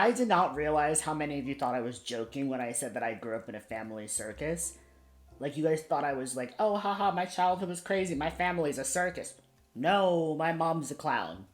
I did not realize how many of you thought I was joking when I said that I grew up in a family circus. Like, you guys thought I was like, oh, haha, my childhood was crazy. My family's a circus. No, my mom's a clown.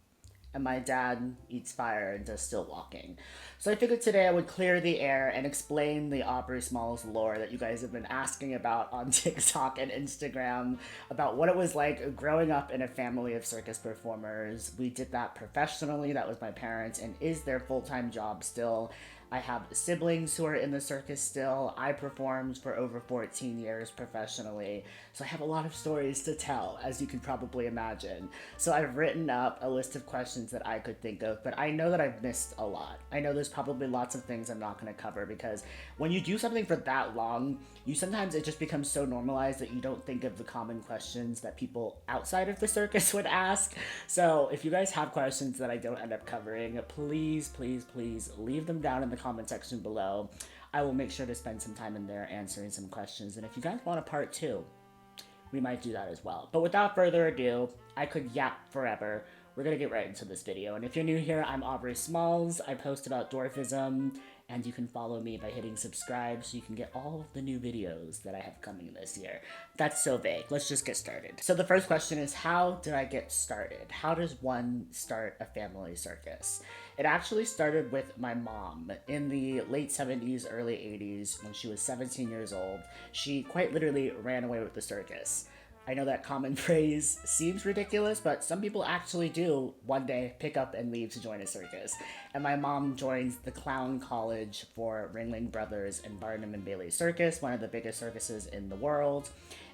And my dad eats fire and does still walking. So I figured today I would clear the air and explain the Aubrey Smalls lore that you guys have been asking about on TikTok and Instagram about what it was like growing up in a family of circus performers. We did that professionally, that was my parents, and is their full time job still. I have siblings who are in the circus still. I performed for over 14 years professionally, so I have a lot of stories to tell, as you can probably imagine. So I've written up a list of questions that I could think of, but I know that I've missed a lot. I know there's probably lots of things I'm not going to cover because when you do something for that long, you sometimes it just becomes so normalized that you don't think of the common questions that people outside of the circus would ask. So if you guys have questions that I don't end up covering, please, please, please leave them down in the comment section below. I will make sure to spend some time in there answering some questions. And if you guys want a part two, we might do that as well. But without further ado, I could yap forever. We're gonna get right into this video. And if you're new here, I'm Aubrey Smalls. I post about dwarfism, and you can follow me by hitting subscribe so you can get all of the new videos that I have coming this year. That's so vague. Let's just get started. So the first question is, how did I get started? How does one start a family circus? It actually started with my mom in the late 70s, early 80s, when she was 17 years old. She quite literally ran away with the circus. I know that common phrase seems ridiculous, but some people actually do one day pick up and leave to join a circus. And my mom joins the Clown College for Ringling Brothers and Barnum and Bailey Circus, one of the biggest circuses in the world.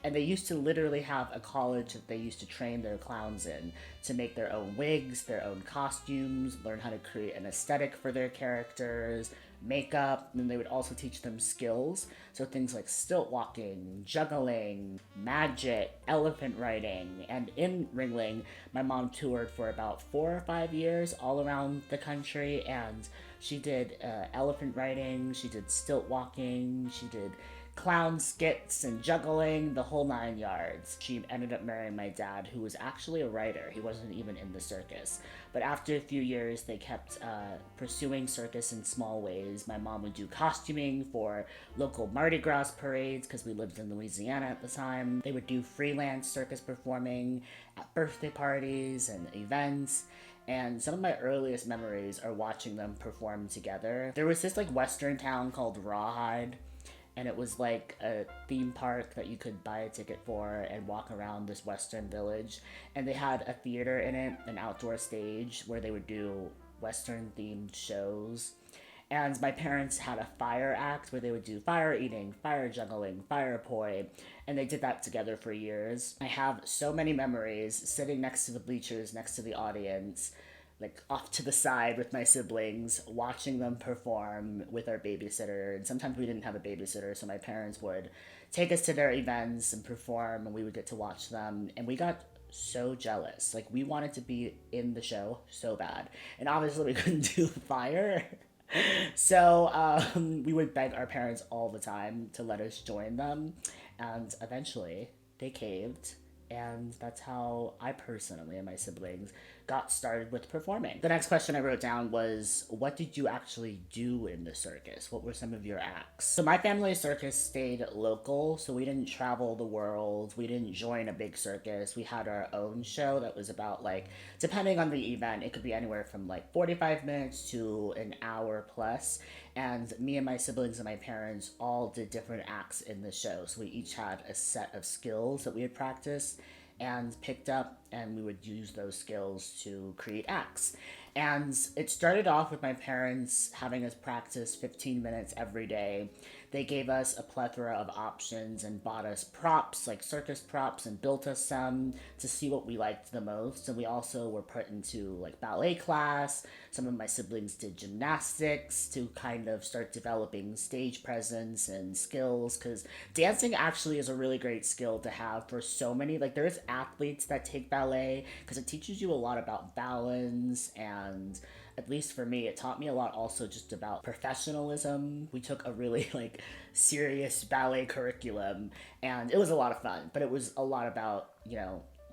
And they used to literally have a college that they used to train their clowns in to make their own wigs, their own costumes, learn how to create an aesthetic for their characters, makeup, and then they would also teach them skills. So things like stilt walking, juggling, magic, elephant riding. And in Ringling, my mom toured for about 4 or 5 years all around the country, and she did elephant riding, she did stilt walking, she did clown skits and juggling, the whole 9 yards. She ended up marrying my dad, who was actually a writer. He wasn't even in the circus. But after a few years, they kept pursuing circus in small ways. My mom would do costuming for local Mardi Gras parades, because we lived in Louisiana at the time. They would do freelance circus performing at birthday parties and events. And some of my earliest memories are watching them perform together. There was this like western town called Rawhide, and it was like a theme park that you could buy a ticket for and walk around this western village. And they had a theater in it, an outdoor stage where they would do western themed shows. And my parents had a fire act where they would do fire eating, fire juggling, fire poi, and they did that together for years. I have so many memories sitting next to the bleachers, next to the audience, like off to the side with my siblings, watching them perform with our babysitter. And sometimes we didn't have a babysitter, so my parents would take us to their events and perform, and we would get to watch them. And we got so jealous. Like, we wanted to be in the show so bad. And obviously we couldn't do fire. So we would beg our parents all the time to let us join them. And eventually they caved. And that's how I personally and my siblings got started with performing. The next question I wrote down was, what did you actually do in the circus? What were some of your acts? So my family circus stayed local, so we didn't travel the world. We didn't join a big circus. We had our own show that was about, like, depending on the event, it could be anywhere from like 45 minutes to an hour plus. And me and my siblings and my parents all did different acts in the show. So we each had a set of skills that we had practiced and picked up, and we would use those skills to create acts. And it started off with my parents having us practice 15 minutes every day. They gave us a plethora of options and bought us props, like circus props, and built us some to see what we liked the most. And we also were put into like ballet class. Some of my siblings did gymnastics to kind of start developing stage presence and skills, because dancing actually is a really great skill to have for so many. Like, there's athletes that take ballet because it teaches you a lot about balance, and at least for me, it taught me a lot also just about professionalism. We took a really like serious ballet curriculum, and it was a lot of fun, but it was a lot about,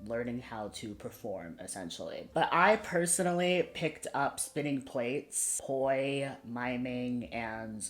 learning how to perform, essentially. But I personally picked up spinning plates, poi, miming, and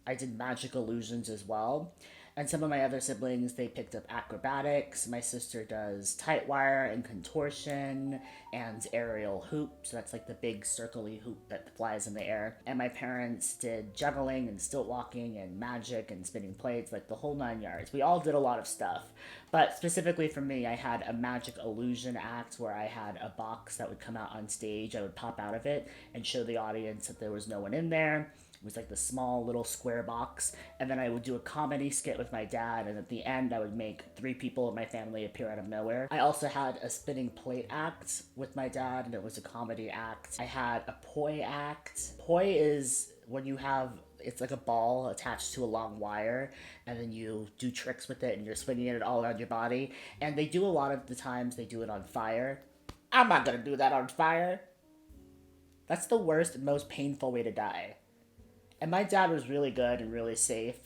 I did magic illusions as well. And some of my other siblings, they picked up acrobatics. My sister does tight wire and contortion and aerial hoop. So that's like the big circly hoop that flies in the air. And my parents did juggling and stilt walking and magic and spinning plates, like the whole 9 yards. We all did a lot of stuff. But specifically for me, I had a magic illusion act where I had a box that would come out on stage. I would pop out of it and show the audience that there was no one in there. It was like the small little square box. And then I would do a comedy skit with my dad. And at the end, I would make 3 people in my family appear out of nowhere. I also had a spinning plate act with my dad, and it was a comedy act. I had a poi act. Poi is when you have, it's like a ball attached to a long wire, and then you do tricks with it, and you're swinging it all around your body. And they do a lot of the times, they do it on fire. I'm not gonna do that on fire. That's the worst and most painful way to die. And my dad was really good and really safe.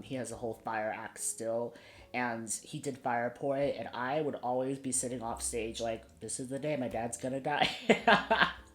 He has a whole fire act still, and he did fire poi, and I would always be sitting off stage like, this is the day my dad's gonna die.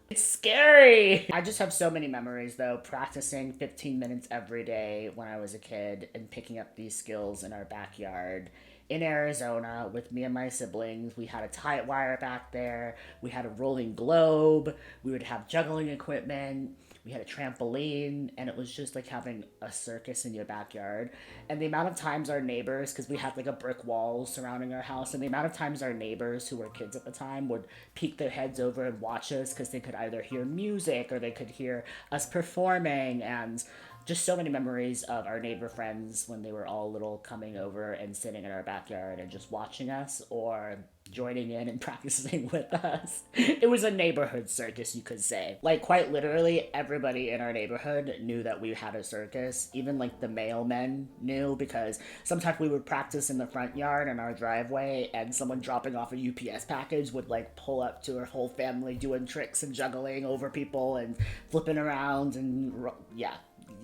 It's scary! I just have so many memories, though, practicing 15 minutes every day when I was a kid and picking up these skills in our backyard. In Arizona, with me and my siblings, we had a tight wire back there, we had a rolling globe, we would have juggling equipment, we had a trampoline, and it was just like having a circus in your backyard. And the amount of times our neighbors, because we had like a brick wall surrounding our house, and the amount of times our neighbors, who were kids at the time, would peek their heads over and watch us because they could either hear music or they could hear us performing. And just so many memories of our neighbor friends when they were all little coming over and sitting in our backyard and just watching us or joining in and practicing with us. It was a neighborhood circus, you could say. Like, quite literally, everybody in our neighborhood knew that we had a circus. Even, like, the mailmen knew, because sometimes we would practice in the front yard in our driveway, and someone dropping off a UPS package would, like, pull up to her whole family doing tricks and juggling over people and flipping around, and yeah.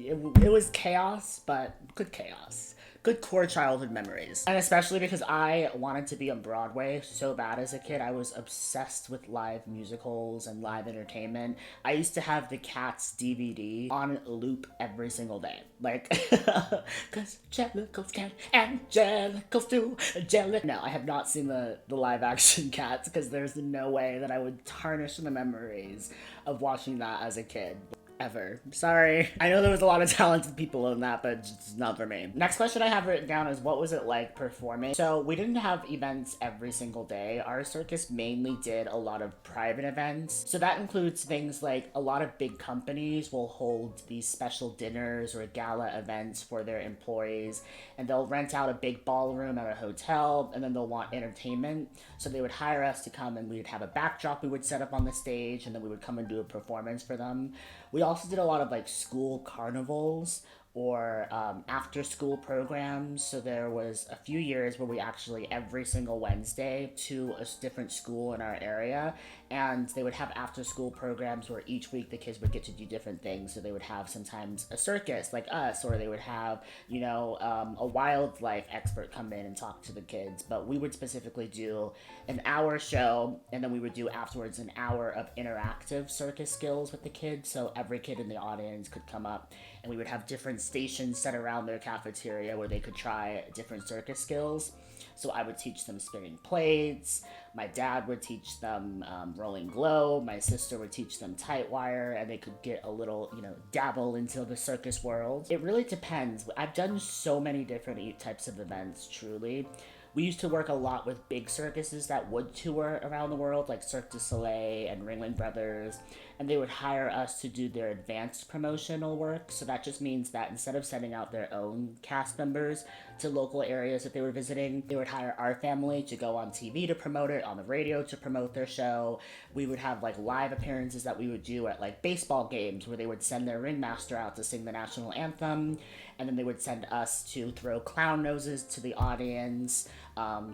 It was chaos, but good chaos. Good core childhood memories. And especially because I wanted to be on Broadway so bad as a kid. I was obsessed with live musicals and live entertainment. I used to have the Cats DVD on loop every single day. Like, cause Angelicals can, Angelicals do, No, I have not seen the live action Cats, because there's no way that I would tarnish the memories of watching that as a kid. Ever. Sorry. I know there was a lot of talented people in that, but it's not for me. Next question I have written down is, what was it like performing? So we didn't have events every single day. Our circus mainly did a lot of private events. So that includes things like a lot of big companies will hold these special dinners or gala events for their employees, and they'll rent out a big ballroom at a hotel, and then they'll want entertainment. So they would hire us to come, and we'd have a backdrop we would set up on the stage, and then we would come and do a performance for them. We also did a lot of like school carnivals or after school programs. So there was a few years where we actually every single Wednesday to a different school in our area, and they would have after school programs where each week the kids would get to do different things. So they would have sometimes a circus like us, or they would have, a wildlife expert come in and talk to the kids. But we would specifically do an hour show, and then we would do afterwards an hour of interactive circus skills with the kids. So every kid in the audience could come up, and we would have different stations set around their cafeteria where they could try different circus skills. So I would teach them spinning plates, my dad would teach them rolling globe, my sister would teach them tight wire, and they could get a little, dabble into the circus world. It really depends. I've done so many different types of events, truly. We used to work a lot with big circuses that would tour around the world, like Cirque du Soleil and Ringling Brothers, and they would hire us to do their advanced promotional work. So that just means that instead of sending out their own cast members to local areas that they were visiting, they would hire our family to go on TV to promote it, on the radio to promote their show. We would have like live appearances that we would do at like baseball games where they would send their ringmaster out to sing the national anthem, and then they would send us to throw clown noses to the audience,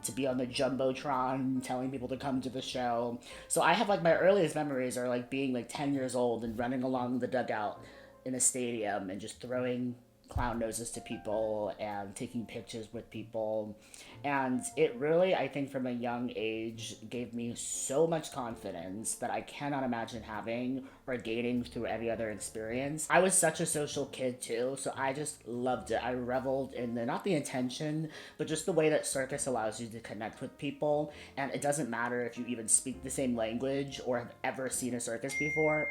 to be on the Jumbotron telling people to come to the show. So I have like my earliest memories are like being like 10 years old and running along the dugout in a stadium and just throwing clown noses to people and taking pictures with people. And it really, I think, from a young age, gave me so much confidence that I cannot imagine having or gaining through any other experience. I was such a social kid too, so I just loved it. I reveled in the, not the intention, but just the way that circus allows you to connect with people. And it doesn't matter if you even speak the same language or have ever seen a circus before.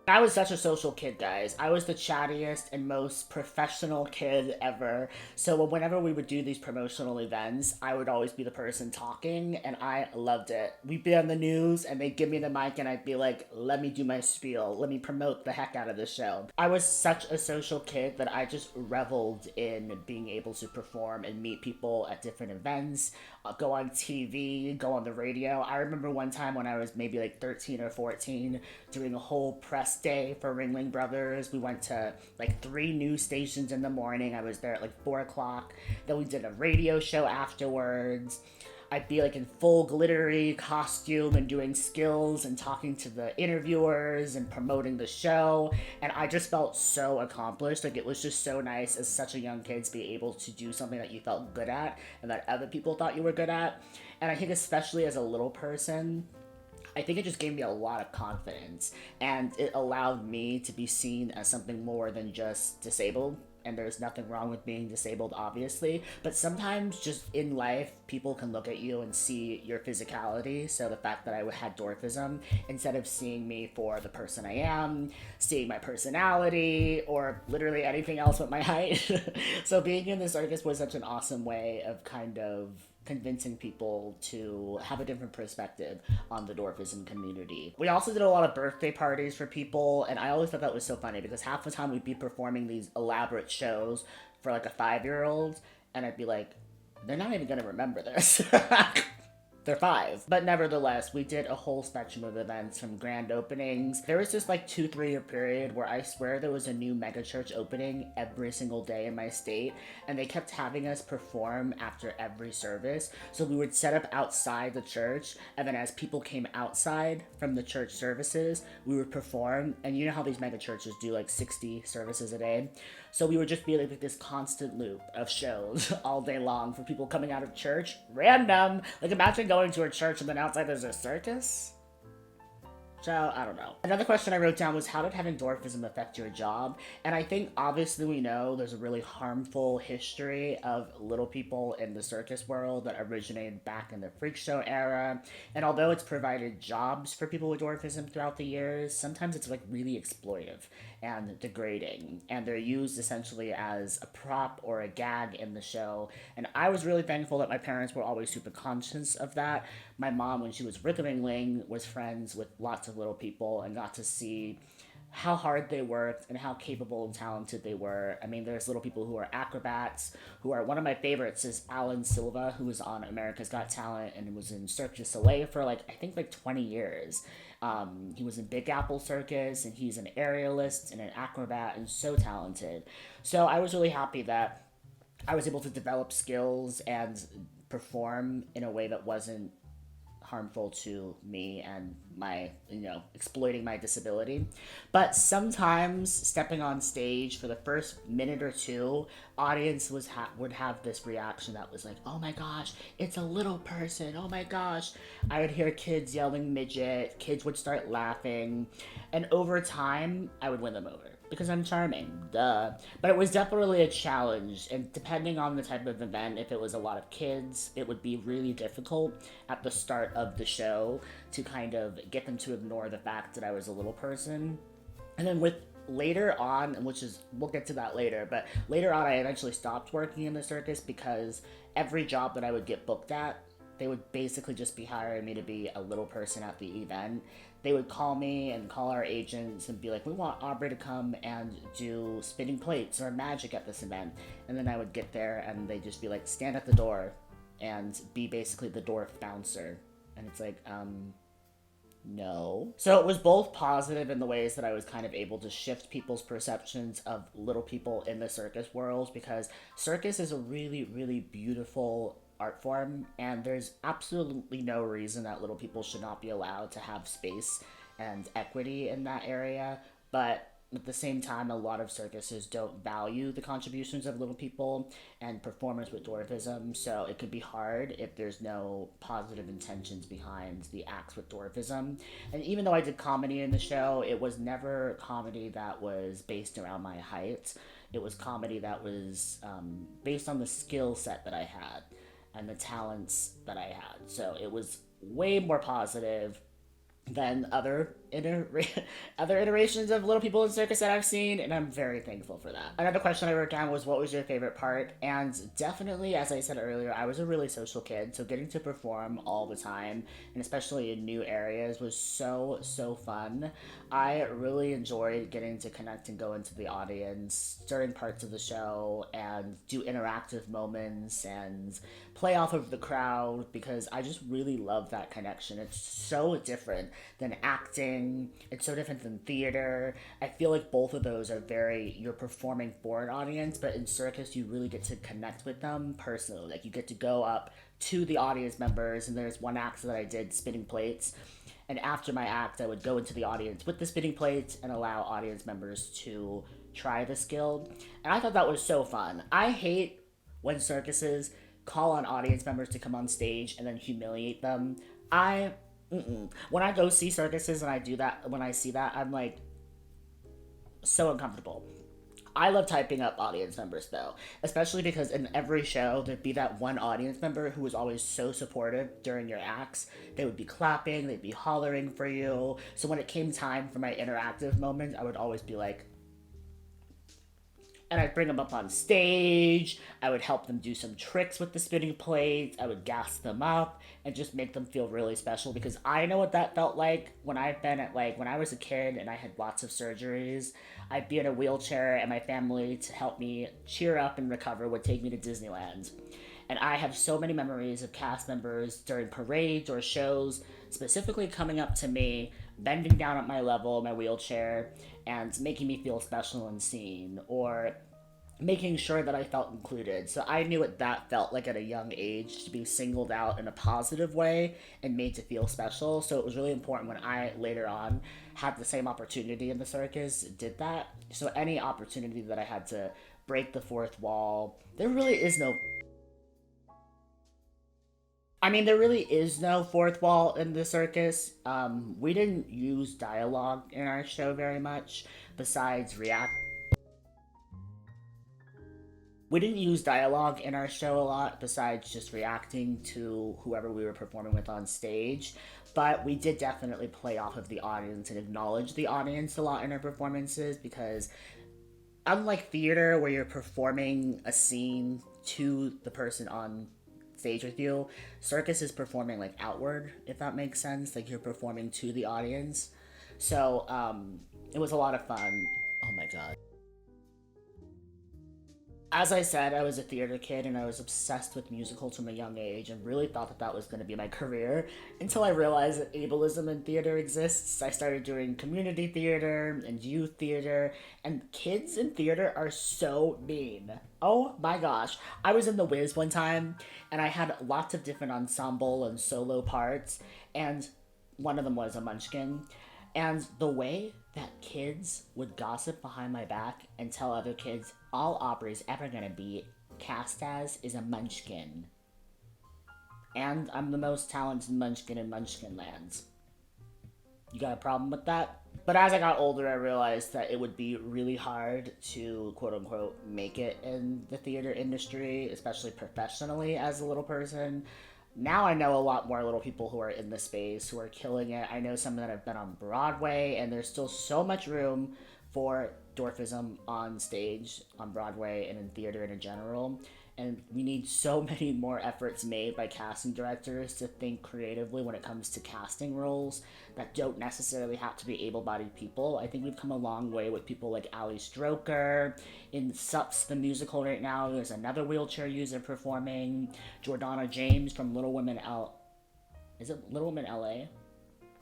I was such a social kid, guys. I was the chattiest and most professional kid ever. So whenever we would do these promotional events, I would always be the person talking, and I loved it. We'd be on the news, and they'd give me the mic, and I'd be like, let me do my spiel. Let me promote the heck out of the show. I was such a social kid that I just reveled in being able to perform and meet people at different events, go on TV, go on the radio. I remember one time when I was maybe like 13 or 14 doing a whole press day for Ringling Brothers. We went to like 3 news stations in the morning. I was there at like 4 o'clock. Then we did a radio show afterwards. I'd be like in full glittery costume and doing skills and talking to the interviewers and promoting the show. And I just felt so accomplished. Like, it was just so nice as such a young kid to be able to do something that you felt good at and that other people thought you were good at. And I think especially as a little person, I think it just gave me a lot of confidence, and it allowed me to be seen as something more than just disabled. And there's nothing wrong with being disabled, obviously, but sometimes just in life, people can look at you and see your physicality. So the fact that I had dwarfism, instead of seeing me for the person I am, seeing my personality, or literally anything else but my height. So being in the circus was such an awesome way of kind of convincing people to have a different perspective on the dwarfism community. We also did a lot of birthday parties for people, and I always thought that was so funny because half the time we'd be performing these elaborate shows for like a 5-year-old, and I'd be like, they're not even gonna remember this. They're 5. But nevertheless, we did a whole spectrum of events from grand openings. There was this like 2-3 year period where I swear there was a new megachurch opening every single day in my state, and they kept having us perform after every service. So we would set up outside the church, and then as people came outside from the church services, we would perform. And you know how these megachurches do like 60 services a day? So we would just be like this constant loop of shows all day long for people coming out of church. Random! Like, imagine going to a church and then outside there's a circus? So, I don't know. Another question I wrote down was, how did having dwarfism affect your job? And I think obviously we know there's a really harmful history of little people in the circus world that originated back in the freak show era. And although it's provided jobs for people with dwarfism throughout the years, sometimes it's like really exploitive and degrading. And they're used essentially as a prop or a gag in the show. And I was really thankful that my parents were always super conscious of that. My mom, when she was with Ringling, was friends with lots of little people and got to see how hard they worked and how capable and talented they were. I mean, there's little people who are acrobats, who are, one of my favorites is Alan Silva, who was on America's Got Talent and was in Cirque du Soleil for like, I think like 20 years. He was in Big Apple Circus, and he's an aerialist and an acrobat and so talented. So I was really happy that I was able to develop skills and perform in a way that wasn't harmful to me and my, exploiting my disability. But sometimes stepping on stage for the first minute or two, audience would have this reaction that was like, oh my gosh, it's a little person, oh my gosh. I would hear kids yelling midget, kids would start laughing, and over time, I would win them over. Because I'm charming, duh. But it was definitely a challenge, and depending on the type of event, if it was a lot of kids, it would be really difficult at the start of the show to kind of get them to ignore the fact that I was a little person. And then with later on, which is, we'll get to that later, but later on I eventually stopped working in the circus because every job that I would get booked at, they would basically just be hiring me to be a little person at the event. They would call me and call our agents and be like, we want Aubrey to come and do spinning plates or magic at this event. And then I would get there and they'd just be like, stand at the door and be basically the dwarf bouncer. And it's like, no. So it was both positive in the ways that I was kind of able to shift people's perceptions of little people in the circus world, because circus is a really, really beautiful art form, and there's absolutely no reason that little people should not be allowed to have space and equity in that area. But at the same time, a lot of circuses don't value the contributions of little people and performers with dwarfism, so it could be hard if there's no positive intentions behind the acts with dwarfism. And even though I did comedy in the show, it was never comedy that was based around my height. It was comedy that was based on the skill set that I had and the talents that I had. So it was way more positive than other iterations of Little People in Circus that I've seen, and I'm very thankful for that. Another question I wrote down was, what was your favorite part? And definitely, as I said earlier, I was a really social kid, so getting to perform all the time, and especially in new areas, was so fun. I really enjoyed getting to connect and go into the audience during parts of the show and do interactive moments and play off of the crowd because I just really love that connection. It's so different than acting, it's so different than theater. I feel like both of those are very, you're performing for an audience, but in circus, you really get to connect with them personally. Like, you get to go up to the audience members, and there's one act that I did spinning plates. And after my act, I would go into the audience with the spinning plates and allow audience members to try the skill. And I thought that was so fun. I hate when circuses call on audience members to come on stage and then humiliate them. I When I go see circuses and I do that, when I see that, I'm like so uncomfortable. I love typing up audience members though, especially because in every show there'd be that one audience member who was always so supportive during your acts. They would be clapping, they'd be hollering for you. So when it came time for my interactive moment, I would always be like, and I'd bring them up on stage. I would help them do some tricks with the spinning plates. I would gas them up and just make them feel really special because I know what that felt like when I've been at, like, when I was a kid and I had lots of surgeries. I'd be in a wheelchair and my family, to help me cheer up and recover, would take me to Disneyland. And I have so many memories of cast members during parades or shows specifically coming up to me, bending down at my level in my wheelchair, and making me feel special and seen, or making sure that I felt included. So I knew what that felt like at a young age, to be singled out in a positive way and made to feel special. So it was really important when I later on had the same opportunity in the circus, did that. So any opportunity that I had to break the fourth wall, there really is no fourth wall in the circus. We didn't use dialogue in our show very much, besides react. We didn't use dialogue in our show a lot, besides just reacting to whoever we were performing with on stage. But we did definitely play off of the audience and acknowledge the audience a lot in our performances because, unlike theater where you're performing a scene to the person on stage with you, circus is performing like outward, if that makes sense. Like, you're performing to the audience. So it was a lot of fun. Oh my god. As I said, I was a theater kid and I was obsessed with musicals from a young age and really thought that that was going to be my career until I realized that ableism in theater exists. I started doing community theater and youth theater, and kids in theater are so mean. Oh my gosh. I was in the Wiz one time and I had lots of different ensemble and solo parts, and one of them was a munchkin. And the way that kids would gossip behind my back and tell other kids all Aubrey's ever gonna be cast as is a munchkin. And I'm the most talented munchkin in Munchkin Lands. You got a problem with that? But as I got older, I realized that it would be really hard to quote unquote make it in the theater industry, especially professionally as a little person. Now I know a lot more little people who are in the space who are killing it. I know some that have been on Broadway, and there's still so much room for dwarfism on stage, on Broadway, and in theater in general. And we need so many more efforts made by casting directors to think creatively when it comes to casting roles that don't necessarily have to be able-bodied people. I think we've come a long way with people like Ali Stroker. In Sups the musical right now, there's another wheelchair user performing. Jordana James from Little Women Is it Little Women LA?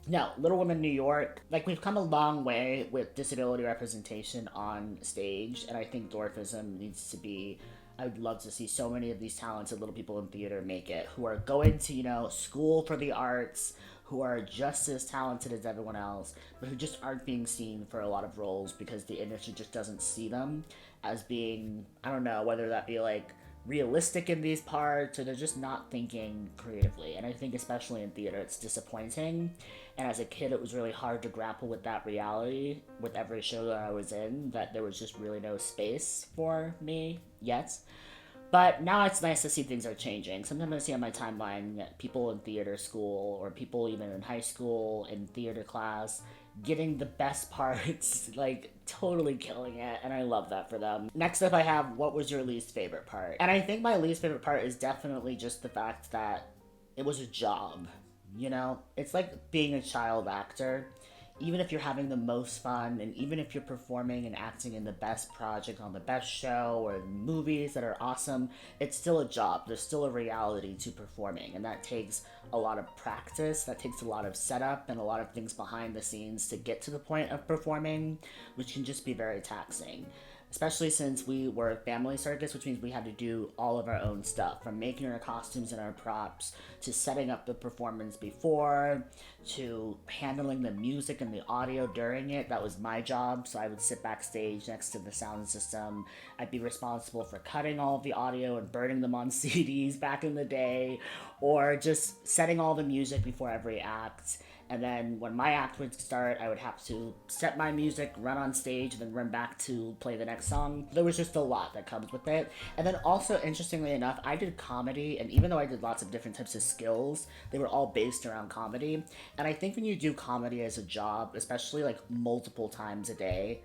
No, Little Women New York. Like, we've come a long way with disability representation on stage, and I think dwarfism needs to be, I would love to see so many of these talented little people in theater make it, who are going to, school for the arts, who are just as talented as everyone else, but who just aren't being seen for a lot of roles because the industry just doesn't see them as being, I don't know, whether that be like realistic in these parts or they're just not thinking creatively. And I think especially in theater it's disappointing, and as a kid it was really hard to grapple with that reality with every show that I was in, that there was just really no space for me yet. But now it's nice to see things are changing. Sometimes I see on my timeline that people in theater school or people even in high school in theater class getting the best parts, like totally killing it, and I love that for them. Next up I have, what was your least favorite part? And I think my least favorite part is definitely just the fact that it was a job. You know, it's like being a child actor. Even if you're having the most fun, and even if you're performing and acting in the best project on the best show or movies that are awesome, it's still a job. There's still a reality to performing, and that takes a lot of practice, that takes a lot of setup and a lot of things behind the scenes to get to the point of performing, which can just be very taxing. Especially since we were a family circus, which means we had to do all of our own stuff, from making our costumes and our props, to setting up the performance before, to handling the music and the audio during it. That was my job, so I would sit backstage next to the sound system. I'd be responsible for cutting all of the audio and burning them on CDs back in the day, or just setting all the music before every act. And then when my act would start, I would have to set my music, run on stage, and then run back to play the next song. There was just a lot that comes with it. And then also, interestingly enough, I did comedy, and even though I did lots of different types of skills, they were all based around comedy. And I think when you do comedy as a job, especially like multiple times a day,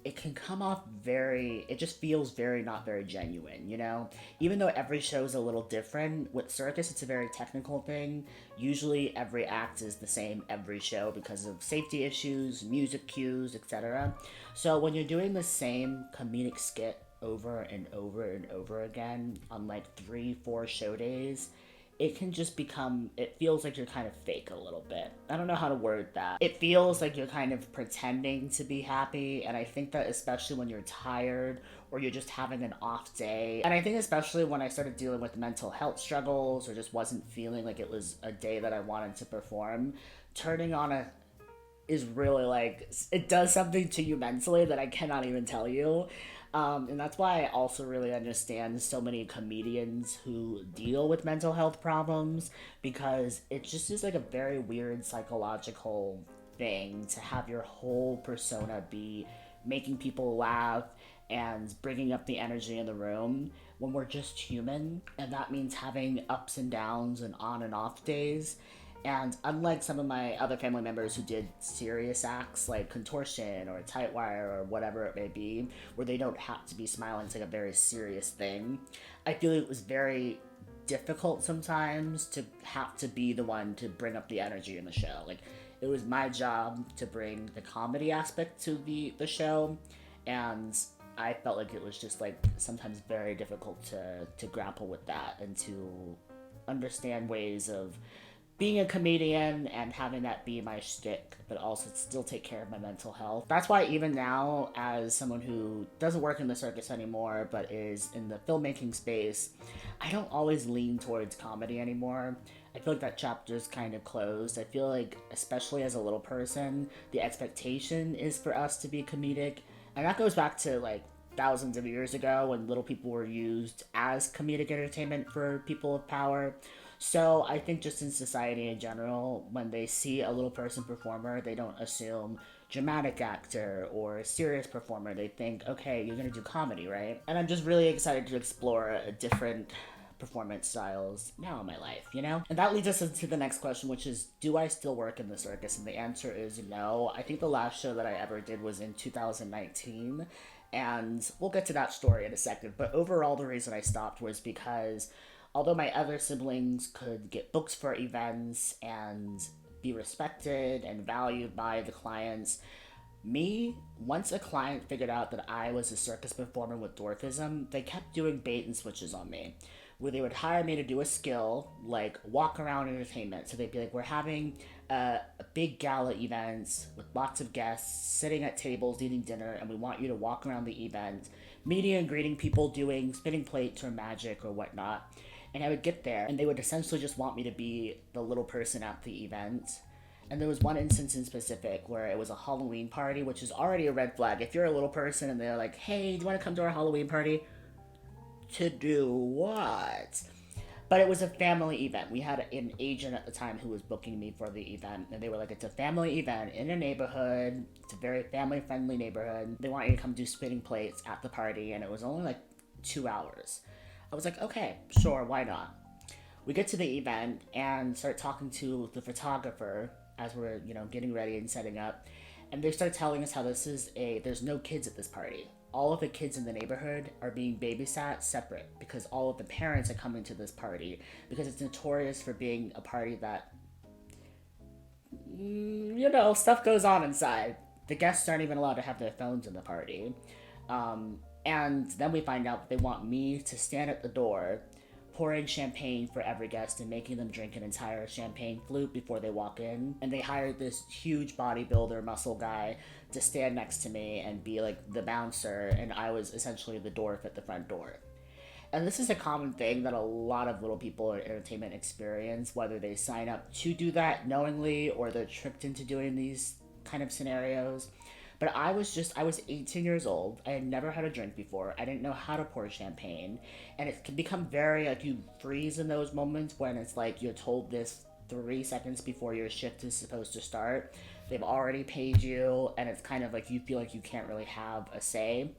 it can come off very, it just feels very not very genuine, you know? Even though every show is a little different, with circus it's a very technical thing. Usually every act is the same every show because of safety issues, music cues, etc. So when you're doing the same comedic skit over and over and over again on like 3-4 show days, it can just become, it feels like you're kind of fake a little bit. I don't know how to word that. It feels like you're kind of pretending to be happy, and I think that especially when you're tired or you're just having an off day, and I think especially when I started dealing with mental health struggles or just wasn't feeling like it was a day that I wanted to perform, turning on a is really like, it does something to you mentally that I cannot even tell you. And that's why I also really understand so many comedians who deal with mental health problems, because it just is like a very weird psychological thing to have your whole persona be making people laugh and bringing up the energy in the room when we're just human, and that means having ups and downs and on and off days. And unlike some of my other family members who did serious acts like contortion or tightwire or whatever it may be, where they don't have to be smiling, it's like a very serious thing, I feel it was very difficult sometimes to have to be the one to bring up the energy in the show. Like, it was my job to bring the comedy aspect to the show, and I felt like it was just like sometimes very difficult to grapple with that and to understand ways of being a comedian and having that be my shtick, but also still take care of my mental health. That's why even now, as someone who doesn't work in the circus anymore, but is in the filmmaking space, I don't always lean towards comedy anymore. I feel like that chapter's kind of closed. I feel like, especially as a little person, the expectation is for us to be comedic. And that goes back to like thousands of years ago when little people were used as comedic entertainment for people of power. So I think just in society in general, when they see a little person performer, they don't assume dramatic actor or serious performer. They think, okay, you're gonna do comedy, right? And I'm just really excited to explore a different performance styles now in my life, you know? And that leads us into the next question, which is, do I still work in the circus? And the answer is no. I think the last show that I ever did was in 2019, and we'll get to that story in a second. But overall, the reason I stopped was because although my other siblings could get booked for events and be respected and valued by the clients, me, once a client figured out that I was a circus performer with dwarfism, they kept doing bait and switches on me, where they would hire me to do a skill like walk around entertainment. So they'd be like, we're having a big gala event with lots of guests sitting at tables eating dinner, and we want you to walk around the event, meeting and greeting people, doing spinning plates or magic or whatnot. And I would get there, and they would essentially just want me to be the little person at the event. And there was one instance in specific where it was a Halloween party, which is already a red flag. If you're a little person and they're like, hey, do you want to come to our Halloween party? To do what? But it was a family event. We had an agent at the time who was booking me for the event, and they were like, "It's a family event in a neighborhood. It's a very family-friendly neighborhood. They want you to come do spinning plates at the party," and it was only like 2 hours. I was like, "Okay, sure, why not?" We get to the event and start talking to the photographer as we're getting ready and setting up, and they start telling us how there's no kids at this party. All of the kids in the neighborhood are being babysat separate because all of the parents are coming to this party because it's notorious for being a party that stuff goes on inside. The guests aren't even allowed to have their phones in the party. And then we find out that they want me to stand at the door pouring champagne for every guest and making them drink an entire champagne flute before they walk in. And they hired this huge bodybuilder muscle guy to stand next to me and be like the bouncer, and I was essentially the dwarf at the front door. And this is a common thing that a lot of little people in entertainment experience, whether they sign up to do that knowingly or they're tricked into doing these kind of scenarios. But I was 18 years old. I had never had a drink before. I didn't know how to pour champagne. And it can become very, like, you freeze in those moments when it's like you're told this 3 seconds before your shift is supposed to start. They've already paid you, and it's kind of like you feel like you can't really have a say.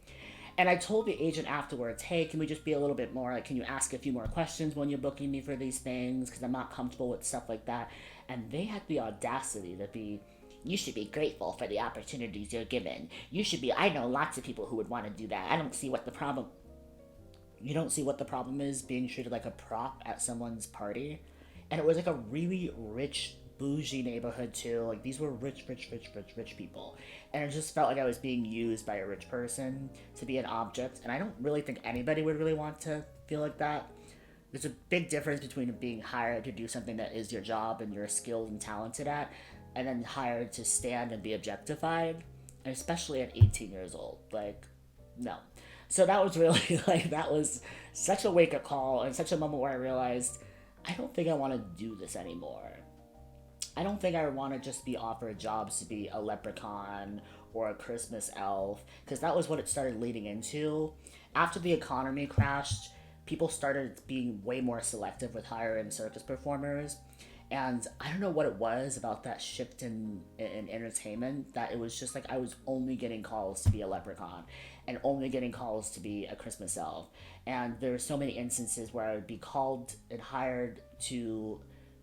And I told the agent afterwards, hey, can we just be a little bit more, like, can you ask a few more questions when you're booking me for these things? Because I'm not comfortable with stuff like that. And they had the audacity to be, you should be grateful for the opportunities you're given. I know lots of people who would want to do that. I don't see what the problem, you don't see what the problem is being treated like a prop at someone's party. And it was like a really rich, bougie neighborhood too. Like these were rich people. And it just felt like I was being used by a rich person to be an object. And I don't really think anybody would really want to feel like that. There's a big difference between being hired to do something that is your job and you're skilled and talented at, and then hired to stand and be objectified, and especially at 18 years old. Like, no. So that was really like that was such a wake up call and such a moment where I realized I don't think I want to do this anymore. I don't think I want to just be offered jobs to be a leprechaun or a Christmas elf, because that was what it started leading into. After the economy crashed, people started being way more selective with hiring circus performers. And I don't know what it was about that shift in entertainment that it was just like I was only getting calls to be a leprechaun and only getting calls to be a Christmas elf. And there were so many instances where I would be called and hired to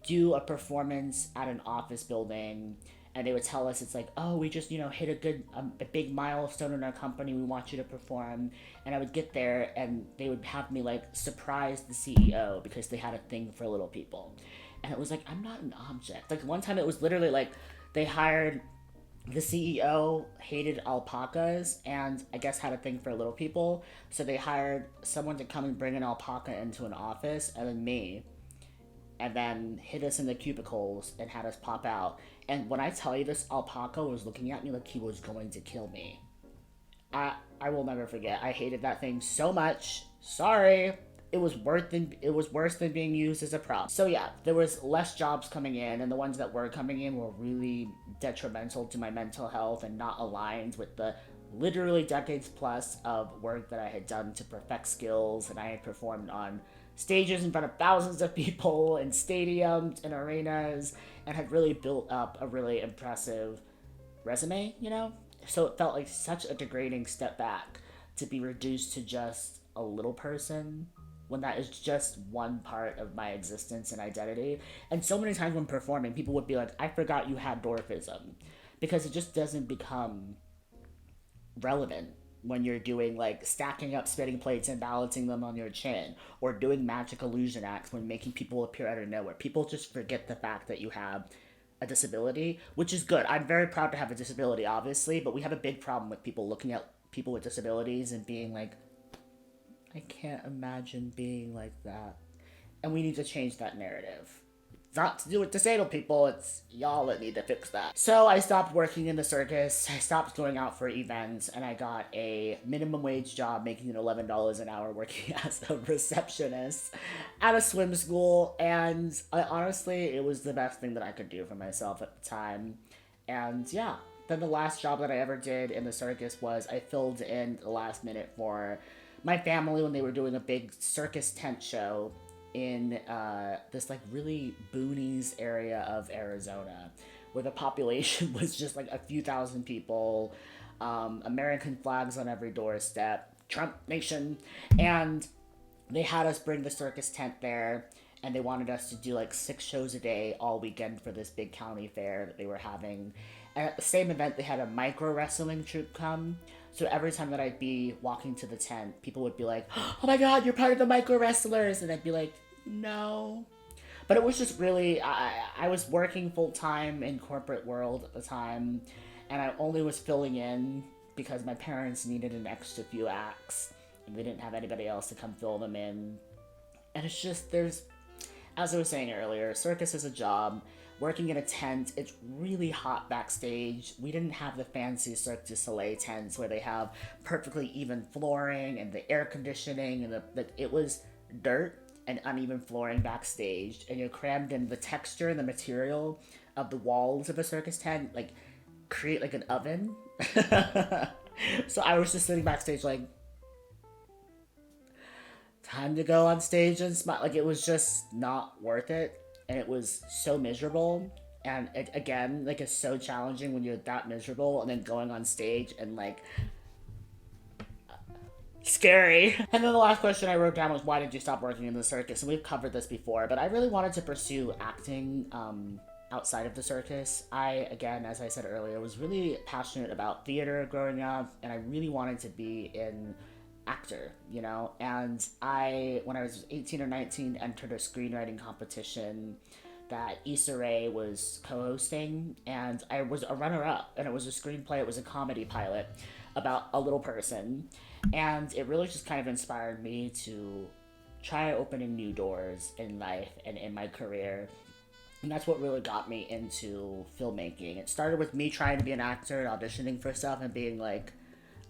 do a performance at an office building, and they would tell us it's like, oh, we just hit a big milestone in our company, we want you to perform. And I would get there and they would have me like surprise the CEO because they had a thing for little people. And it was like, I'm not an object. Like one time it was literally like they hired, the CEO hated alpacas and I guess had a thing for little people, so they hired someone to come and bring an alpaca into an office, and then me, and then hit us in the cubicles and had us pop out. And when I tell you, this alpaca was looking at me like he was going to kill me. I will never forget. I hated that thing so much. Sorry. It was worse than being used as a prop. So yeah, there was less jobs coming in, and the ones that were coming in were really detrimental to my mental health and not aligned with the literally decades plus of work that I had done to perfect skills, and I had performed on stages in front of thousands of people in stadiums and arenas, and had really built up a really impressive resume. So it felt like such a degrading step back to be reduced to just a little person when that is just one part of my existence and identity. And so many times when performing, people would be like, I forgot you had dwarfism. Because it just doesn't become relevant when you're doing like stacking up spitting plates and balancing them on your chin, or doing magic illusion acts when making people appear out of nowhere. People just forget the fact that you have a disability, which is good. I'm very proud to have a disability, obviously, but we have a big problem with people looking at people with disabilities and being like, I can't imagine being like that. And we need to change that narrative. not to do with disabled people, it's y'all that need to fix that. So I stopped working in the circus, I stopped going out for events, and I got a minimum wage job making $11 an hour working as a receptionist at a swim school. And honestly, it was the best thing that I could do for myself at the time. And yeah, then the last job that I ever did in the circus was I filled in the last minute for my family when they were doing a big circus tent show in this like really boonies area of Arizona, where the population was just like a few thousand people, American flags on every doorstep, Trump Nation, and they had us bring the circus tent there, and they wanted us to do like 6 shows a day all weekend for this big county fair that they were having. And at the same event, they had a micro wrestling troupe come. So every time that I'd be walking to the tent, people would be like, "Oh my God, you're part of the micro wrestlers," and I'd be like, "No." But it was just really, I was working full time in corporate world at the time, and I only was filling in because my parents needed an extra few acts, and they didn't have anybody else to come fill them in. And it's just, as I was saying earlier, circus is a job. Working in a tent, it's really hot backstage. We didn't have the fancy Cirque du Soleil tents where they have perfectly even flooring and the air conditioning, and it was dirt and uneven flooring backstage, and you're crammed in. The texture and the material of the walls of a circus tent like create like an oven. So I was just sitting backstage like, time to go on stage and smile. Like, it was just not worth it, and it was so miserable. And it, again, like, it's so challenging when you're that miserable and then going on stage and like scary. And then the last question I wrote down was, why did you stop working in the circus? And we've covered this before, but I really wanted to pursue acting outside of the circus. I, again, as I said earlier, was really passionate about theater growing up, and I really wanted to be an actor, you know? And when I was 18 or 19, entered a screenwriting competition that Issa Rae was co-hosting, and I was a runner-up, and it was a screenplay. It was a comedy pilot about a little person, and it really just kind of inspired me to try opening new doors in life and in my career. And that's what really got me into filmmaking. It started with me trying to be an actor, auditioning for stuff, and being like,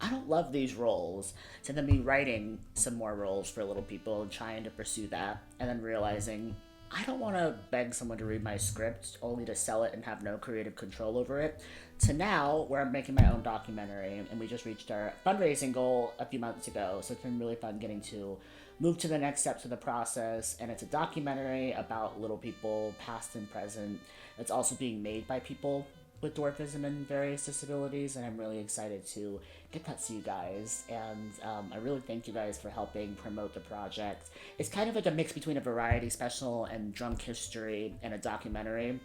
I don't love these roles. To then me writing some more roles for little people and trying to pursue that, and then realizing I don't want to beg someone to read my script only to sell it and have no creative control over it, to now where I'm making my own documentary, and we just reached our fundraising goal a few months ago. So it's been really fun getting to move to the next steps of the process. And it's a documentary about little people, past and present. It's also being made by people with dwarfism and various disabilities, and I'm really excited to get that to you guys. And I really thank you guys for helping promote the project. It's kind of like a mix between a variety special and drunk history and a documentary.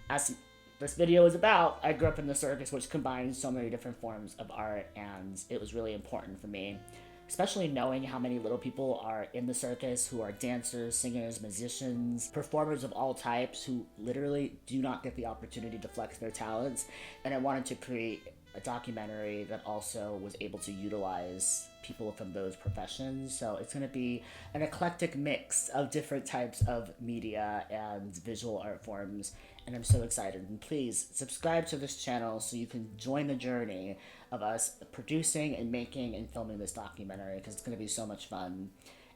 As this video is about, I grew up in the circus, which combines so many different forms of art, and it was really important for me, especially knowing how many little people are in the circus who are dancers, singers, musicians, performers of all types who literally do not get the opportunity to flex their talents. And I wanted to create a documentary that also was able to utilize people from those professions. So it's going to be an eclectic mix of different types of media and visual art forms, and I'm so excited. And please subscribe to this channel so you can join the journey of us producing and making and filming this documentary, because it's going to be so much fun.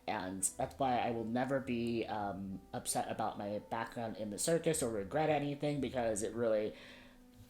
And that's why I will never be upset about my background in the circus or regret anything, because it really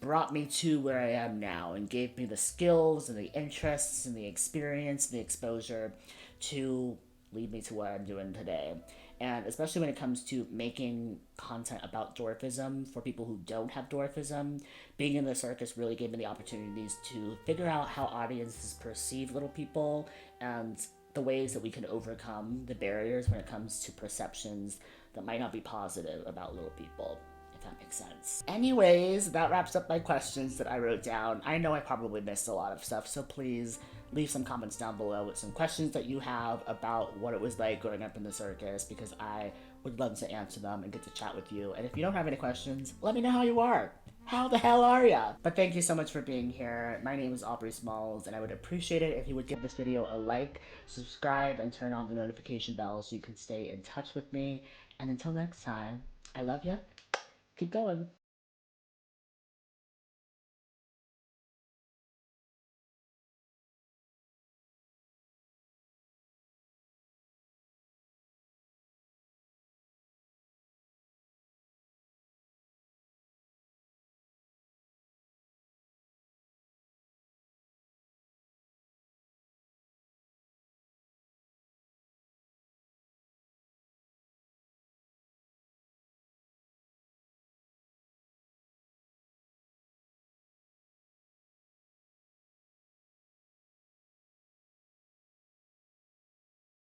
brought me to where I am now and gave me the skills and the interests and the experience and the exposure to lead me to what I'm doing today. And especially when it comes to making content about dwarfism for people who don't have dwarfism, being in the circus really gave me the opportunities to figure out how audiences perceive little people and the ways that we can overcome the barriers when it comes to perceptions that might not be positive about little people, if that makes sense. Anyways, that wraps up my questions that I wrote down. I know I probably missed a lot of stuff, so please leave some comments down below with some questions that you have about what it was like growing up in the circus, because I would love to answer them and get to chat with you. And if you don't have any questions, let me know how you are. How the hell are ya? But thank you so much for being here. My name is Aubrey Smalls, and I would appreciate it if you would give this video a like, subscribe, and turn on the notification bell so you can stay in touch with me. And until next time, I love ya, Keep going.